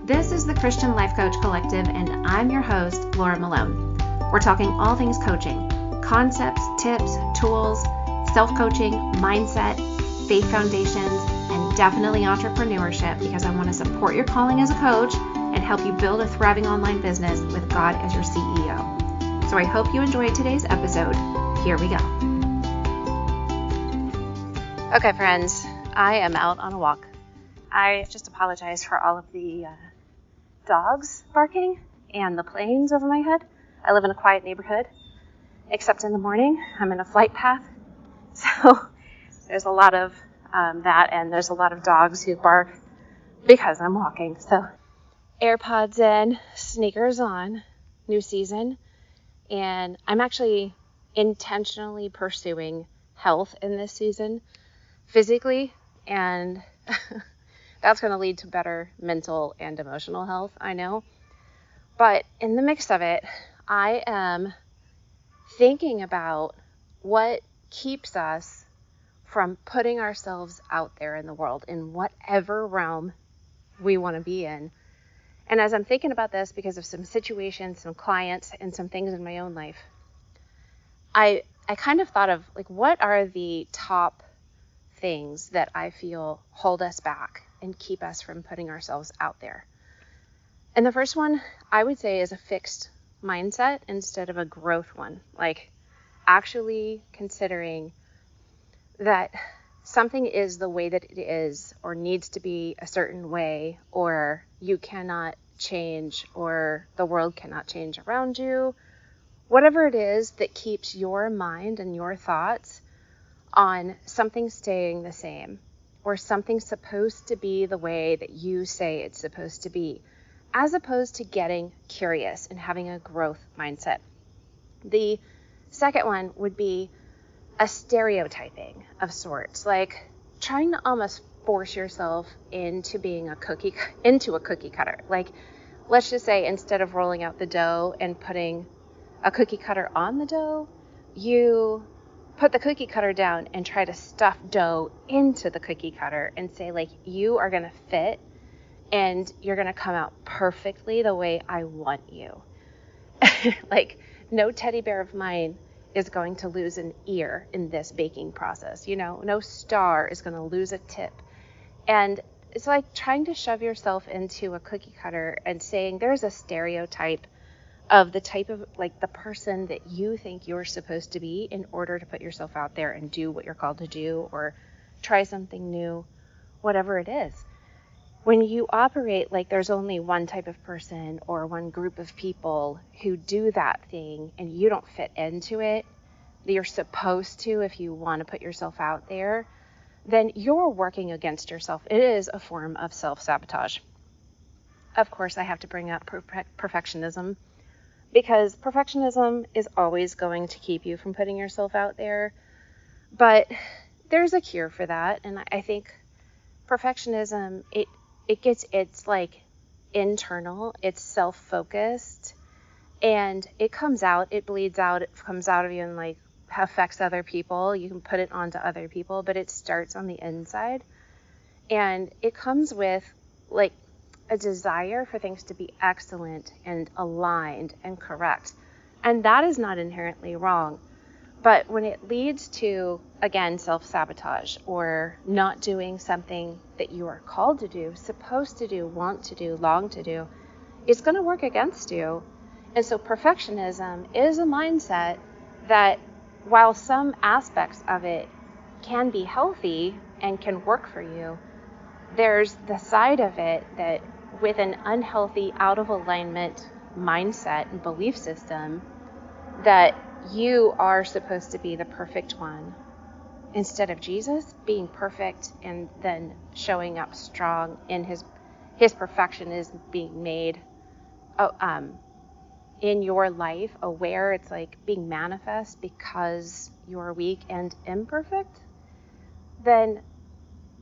This is the Christian Life Coach Collective, and I'm your host, Laura Malone. We're talking all things coaching, concepts, tips, tools, self-coaching, mindset, faith foundations, and definitely entrepreneurship, because I want to support your calling as a coach and help you build a thriving online business with God as your CEO. So I hope you enjoyed today's episode. Here we go. Okay, friends, I am out on a walk. I just apologize for all of the dogs barking and the planes over my head. I live in a quiet neighborhood, except in the morning. I'm in a flight path, so there's a lot of that, and there's a lot of dogs who bark because I'm walking. So AirPods in, sneakers on, new season, and I'm actually intentionally pursuing health in this season, physically, and that's going to lead to better mental and emotional health, I know. But in the mix of it, I am thinking about what keeps us from putting ourselves out there in the world in whatever realm we want to be in. And as I'm thinking about this, because of some situations, some clients, and some things in my own life, I kind of thought of, like, what are the top things that I feel hold us back and keep us from putting ourselves out there. And the first one I would say is a fixed mindset instead of a growth one. Like actually considering that something is the way that it is, or needs to be a certain way, or you cannot change, or the world cannot change around you. Whatever it is that keeps your mind and your thoughts on something staying the same, or something supposed to be the way that you say it's supposed to be, as opposed to getting curious and having a growth mindset. The second one would be a stereotyping of sorts, like trying to almost force yourself into being a cookie cutter. Like, let's just say instead of rolling out the dough and putting a cookie cutter on the dough, you put the cookie cutter down and try to stuff dough into the cookie cutter and say, like, you are going to fit and you're going to come out perfectly the way I want you. Like, no teddy bear of mine is going to lose an ear in this baking process. You know, no star is going to lose a tip. And it's like trying to shove yourself into a cookie cutter and saying there's a stereotype of the type of, like, the person that you think you're supposed to be in order to put yourself out there and do what you're called to do, or try something new, whatever it is. When you operate like there's only one type of person or one group of people who do that thing and you don't fit into it, that you're supposed to if you want to put yourself out there, then you're working against yourself. It is a form of self-sabotage. Of course, I have to bring up perfectionism, because perfectionism is always going to keep you from putting yourself out there. But there's a cure for that. And I think perfectionism, it's like internal, it's self-focused, and it comes out, it bleeds out, it comes out of you and like affects other people. You can put it onto other people, but it starts on the inside. And it comes with like a desire for things to be excellent and aligned and correct. And that is not inherently wrong. But when it leads to, again, self-sabotage or not doing something that you are called to do, supposed to do, want to do, long to do, it's going to work against you. And so perfectionism is a mindset that, while some aspects of it can be healthy and can work for you, there's the side of it that, with an unhealthy, out of alignment mindset and belief system, that you are supposed to be the perfect one instead of Jesus being perfect and then showing up strong in his perfection is being made in your life, aware. It's like being manifest because you're weak and imperfect. Then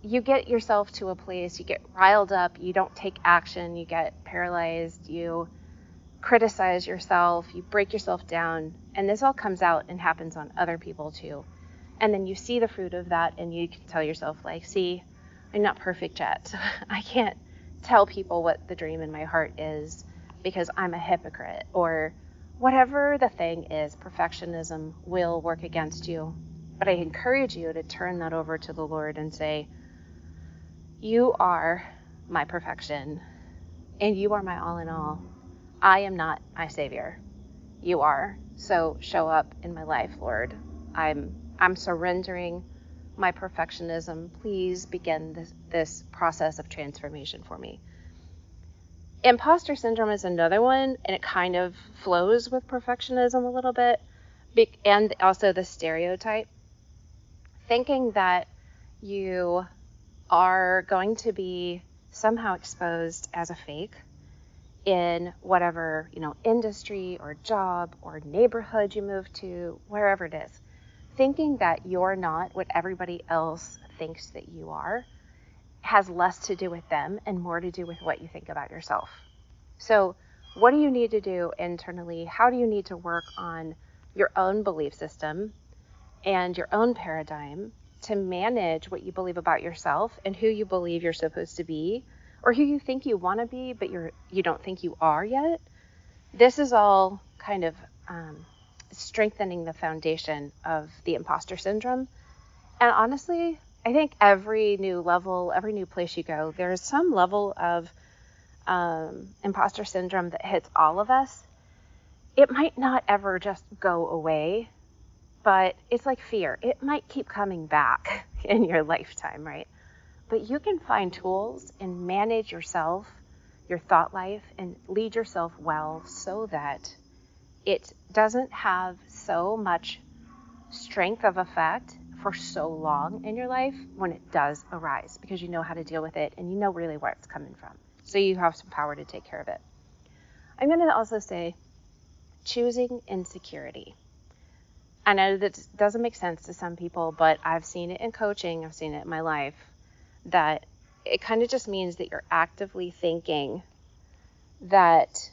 you get yourself to a place, you get riled up, you don't take action, you get paralyzed, you criticize yourself, you break yourself down, and this all comes out and happens on other people too. And then you see the fruit of that and you can tell yourself, like, see, I'm not perfect yet, so I can't tell people what the dream in my heart is because I'm a hypocrite, or whatever the thing is. Perfectionism will work against you. But I encourage you to turn that over to the Lord and say, you are my perfection, and you are my all in all. I am not my savior. You are. So show up in my life, Lord. I'm surrendering my perfectionism. Please begin this process of transformation for me. Imposter syndrome is another one, and it kind of flows with perfectionism a little bit, and also the stereotype. Thinking that you are going to be somehow exposed as a fake in whatever, industry or job or neighborhood you move to, wherever it is. Thinking that you're not what everybody else thinks that you are has less to do with them and more to do with what you think about yourself. So what do you need to do internally? How do you need to work on your own belief system and your own paradigm to manage what you believe about yourself and who you believe you're supposed to be, or who you think you want to be, but you don't think you are yet? This is all kind of strengthening the foundation of the imposter syndrome. And honestly, I think every new level, every new place you go, there's some level of imposter syndrome that hits all of us. It might not ever just go away, but it's like fear. It might keep coming back in your lifetime, right? But you can find tools and manage yourself, your thought life, and lead yourself well so that it doesn't have so much strength of effect for so long in your life when it does arise, because you know how to deal with it and you know really where it's coming from. So you have some power to take care of it. I'm going to also say choosing insecurity. I know that doesn't make sense to some people, but I've seen it in coaching, I've seen it in my life, that it kind of just means that you're actively thinking that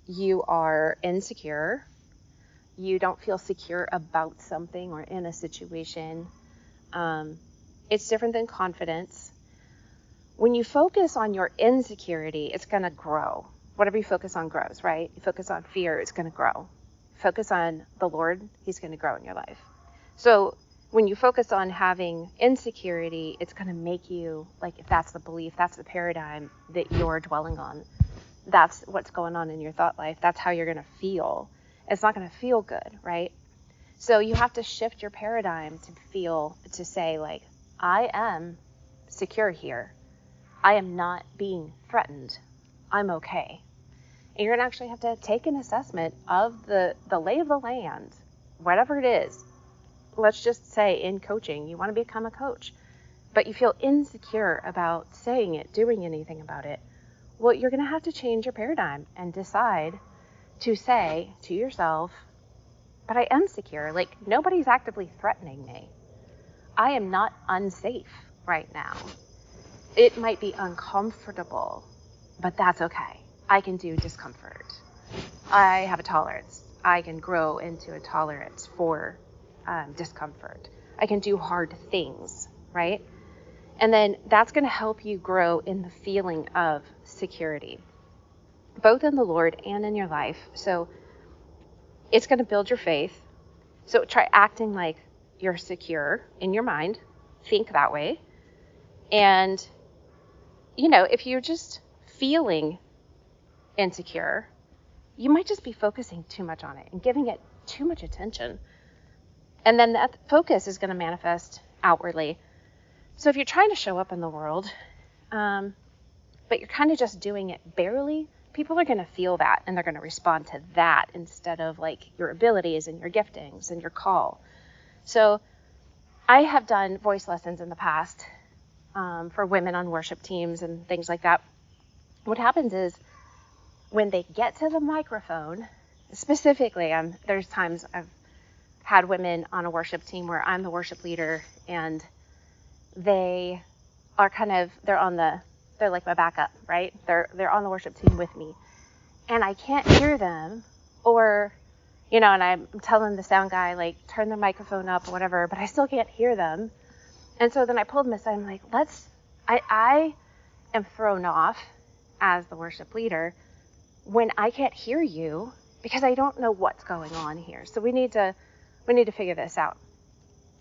you are insecure, you don't feel secure about something or in a situation. It's different than confidence. When you focus on your insecurity, it's going to grow. Whatever you focus on grows, right? You focus on fear, it's going to grow. Focus on the Lord, he's going to grow in your life. So when you focus on having insecurity, it's going to make you, like, if that's the belief, that's the paradigm that you're dwelling on, that's what's going on in your thought life, that's how you're going to feel. It's not going to feel good, right? So you have to shift your paradigm to say, like, I am secure here. I am not being threatened. I'm okay. And you're going to actually have to take an assessment of the lay of the land, whatever it is. Let's just say in coaching, you want to become a coach, but you feel insecure about saying it, doing anything about it. Well, you're going to have to change your paradigm and decide to say to yourself, but I am secure. Like, nobody's actively threatening me. I am not unsafe right now. It might be uncomfortable, but that's okay. I can do discomfort. I have a tolerance. I can grow into a tolerance for discomfort. I can do hard things, right? And then that's going to help you grow in the feeling of security, both in the Lord and in your life. So it's going to build your faith. So try acting like you're secure in your mind. Think that way. And, if you're just feeling insecure, you might just be focusing too much on it and giving it too much attention. And then that focus is going to manifest outwardly. So if you're trying to show up in the world, but you're kind of just doing it barely, people are going to feel that and they're going to respond to that instead of like your abilities and your giftings and your call. So I have done voice lessons in the past for women on worship teams and things like that. What happens is when they get to the microphone, specifically, there's times I've had women on a worship team where I'm the worship leader and they are they're like my backup, right? They're on the worship team with me and I can't hear them, or, and I'm telling the sound guy, like, turn the microphone up or whatever, but I still can't hear them. And so then I pulled them aside. I'm like, I am thrown off as the worship leader when I can't hear you because I don't know what's going on here. So we need to figure this out.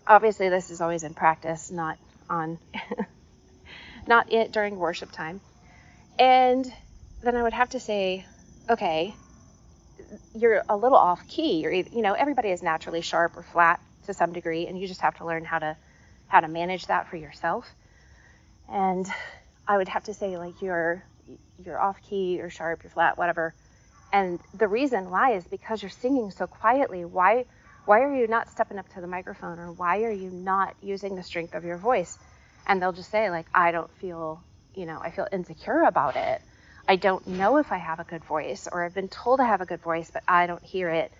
Obviously, this is always in practice, not on not it during worship time. And then I would have to say, okay, you're a little off key. You're, everybody is naturally sharp or flat to some degree, and you just have to learn how to manage that for yourself. And I would have to say, like, you're off key, you're sharp, you're flat, whatever. And the reason why is because you're singing so quietly. Why are you not stepping up to the microphone, or why are you not using the strength of your voice? And they'll just say, like, I feel insecure about it. I don't know if I have a good voice, or I've been told I have a good voice, but I don't hear it.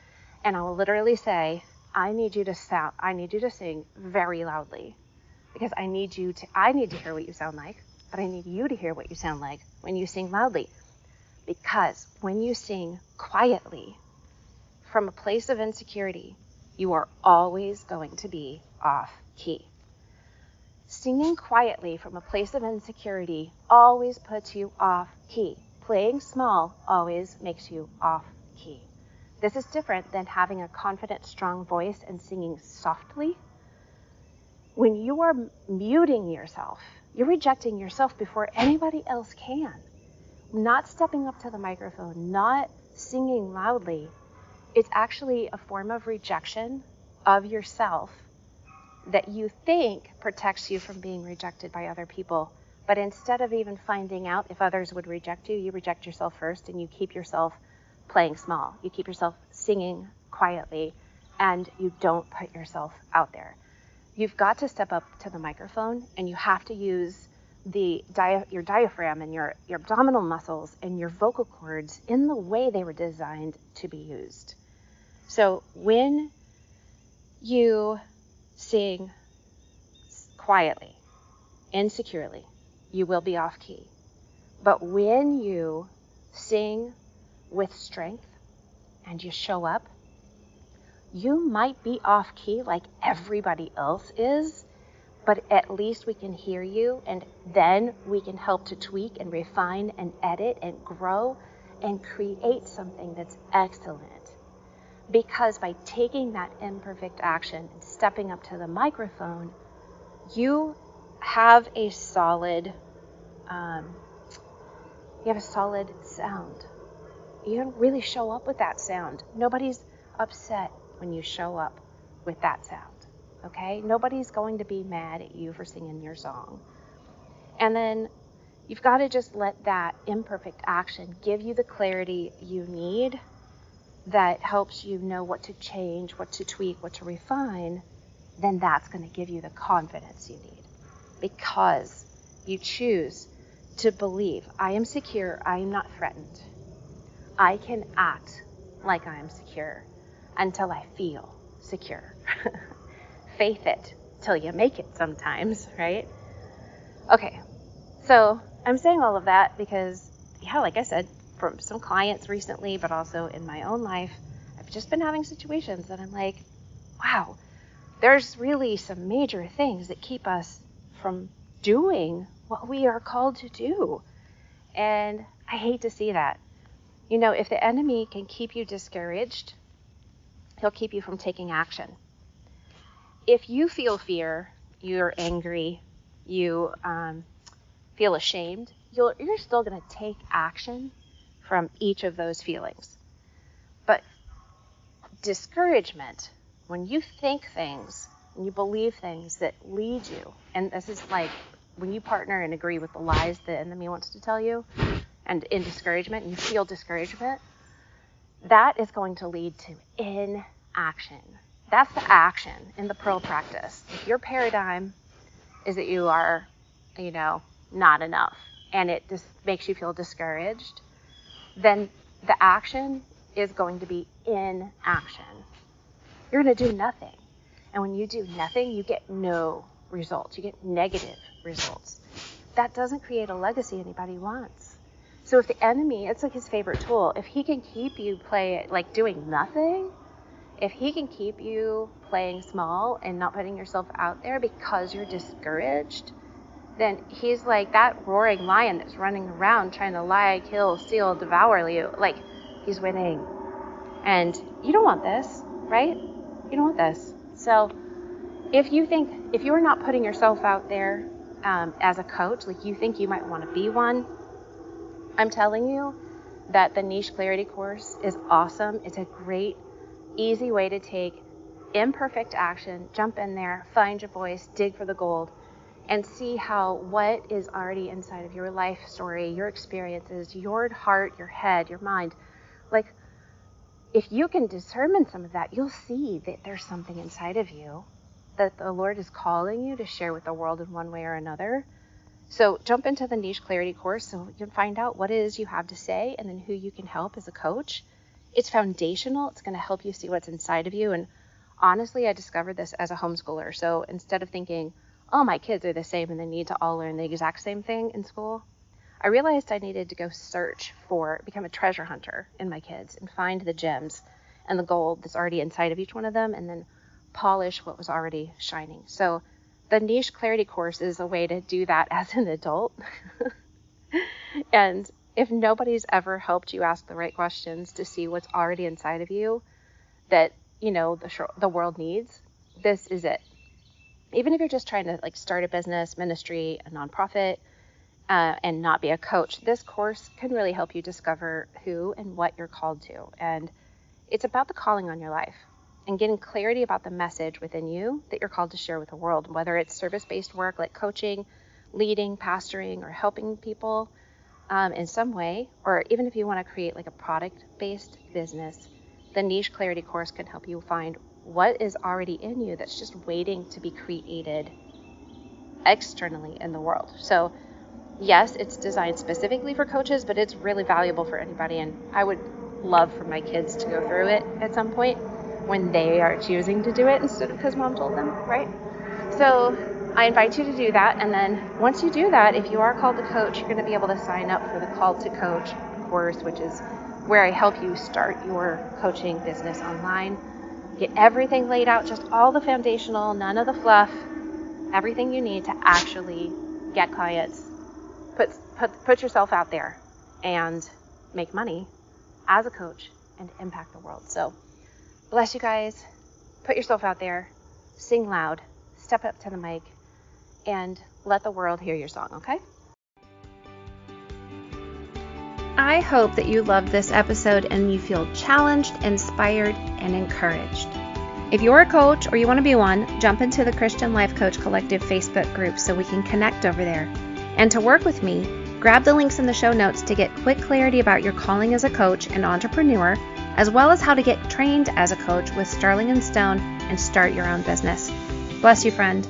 And I will literally say, I need you to sing very loudly, because I need to hear what you sound like, but I need you to hear what you sound like when you sing loudly. Because when you sing quietly from a place of insecurity, you are always going to be off key. Singing quietly from a place of insecurity always puts you off key. Playing small always makes you off key. This is different than having a confident, strong voice and singing softly. When you are muting yourself, you're rejecting yourself before anybody else can. Not stepping up to the microphone, not singing loudly, it's actually a form of rejection of yourself that you think protects you from being rejected by other people. But instead of even finding out if others would reject you, you reject yourself first, and you keep yourself playing small. You keep yourself singing quietly, and you don't put yourself out there. You've got to step up to the microphone, and you have to use your diaphragm and your abdominal muscles and your vocal cords in the way they were designed to be used. So when you sing quietly, insecurely, you will be off key. But when you sing with strength and you show up, you might be off key like everybody else is, but at least we can hear you, and then we can help to tweak and refine and edit and grow and create something that's excellent. Because by taking that imperfect action and stepping up to the microphone, you have a solid sound. You don't really show up with that sound. Nobody's upset when you show up with that sound. Okay? Nobody's going to be mad at you for singing your song. And then you've got to just let that imperfect action give you the clarity you need that helps you know what to change, what to tweak, what to refine. Then that's going to give you the confidence you need, because you choose to believe, I am secure, I am not threatened. I can act like I am secure until I feel secure. Faith it till you make it sometimes, right? Okay, so I'm saying all of that because, like I said, from some clients recently, but also in my own life, I've just been having situations that I'm like, wow, there's really some major things that keep us from doing what we are called to do. And I hate to see that. If the enemy can keep you discouraged, he'll keep you from taking action. If you feel fear, you're angry, you feel ashamed, you're still going to take action from each of those feelings. But discouragement, when you think things, when you believe things that lead you, and this is like when you partner and agree with the lies the enemy wants to tell you, and in discouragement, you feel discouragement, that is going to lead to inaction. That's the action in the pearl practice. If your paradigm is that you are, not enough, and it just makes you feel discouraged, then the action is going to be inaction. You're going to do nothing. And when you do nothing, you get no results. You get negative results. That doesn't create a legacy anybody wants. So if the enemy, it's like his favorite tool, if he can keep you doing nothing, if he can keep you playing small and not putting yourself out there because you're discouraged, then he's like that roaring lion that's running around trying to lie, kill, steal, devour you. Like, he's winning. And you don't want this, right? You don't want this. So if you are not putting yourself out there as a coach, like you think you might want to be one, I'm telling you that the Niche Clarity course is awesome. It's a great, easy way to take imperfect action, jump in there, find your voice, dig for the gold, and see how what is already inside of your life story, your experiences, your heart, your head, your mind, like, if you can determine some of that, you'll see that there's something inside of you that the Lord is calling you to share with the world in one way or another. So jump into the Niche Clarity course so you can find out what it is you have to say and then who you can help as a coach. It's foundational. It's going to help you see what's inside of you. And honestly, I discovered this as a homeschooler. So instead of thinking, oh, my kids are the same and they need to all learn the exact same thing in school, I realized I needed to go become a treasure hunter in my kids and find the gems and the gold that's already inside of each one of them and then polish what was already shining. So the Niche Clarity course is a way to do that as an adult. And if nobody's ever helped you ask the right questions to see what's already inside of you that, the world needs, this is it. Even if you're just trying to like start a business, ministry, a nonprofit, and not be a coach, this course can really help you discover who and what you're called to. And it's about the calling on your life and getting clarity about the message within you that you're called to share with the world, whether it's service-based work like coaching, leading, pastoring, or helping people in some way, or even if you want to create like a product-based business, the Niche Clarity course can help you find what is already in you that's just waiting to be created externally in the world. So yes, it's designed specifically for coaches, but it's really valuable for anybody. And I would love for my kids to go through it at some point when they are choosing to do it instead of because mom told them, right? So I invite you to do that. And then once you do that, if you are called to coach, you're going to be able to sign up for the Called to Coach course, which is where I help you start your coaching business online. Get everything laid out, just all the foundational, none of the fluff, everything you need to actually get clients, put yourself out there and make money as a coach and impact the world. So bless you guys. Put yourself out there, sing loud, step up to the mic, and let the world hear your song, okay? I hope that you loved this episode and you feel challenged, inspired, and encouraged. If you're a coach or you want to be one, jump into the Christian Life Coach Collective Facebook group so we can connect over there. And to work with me, grab the links in the show notes to get quick clarity about your calling as a coach and entrepreneur, as well as how to get trained as a coach with Sterling & Stone and start your own business. Bless you, friend.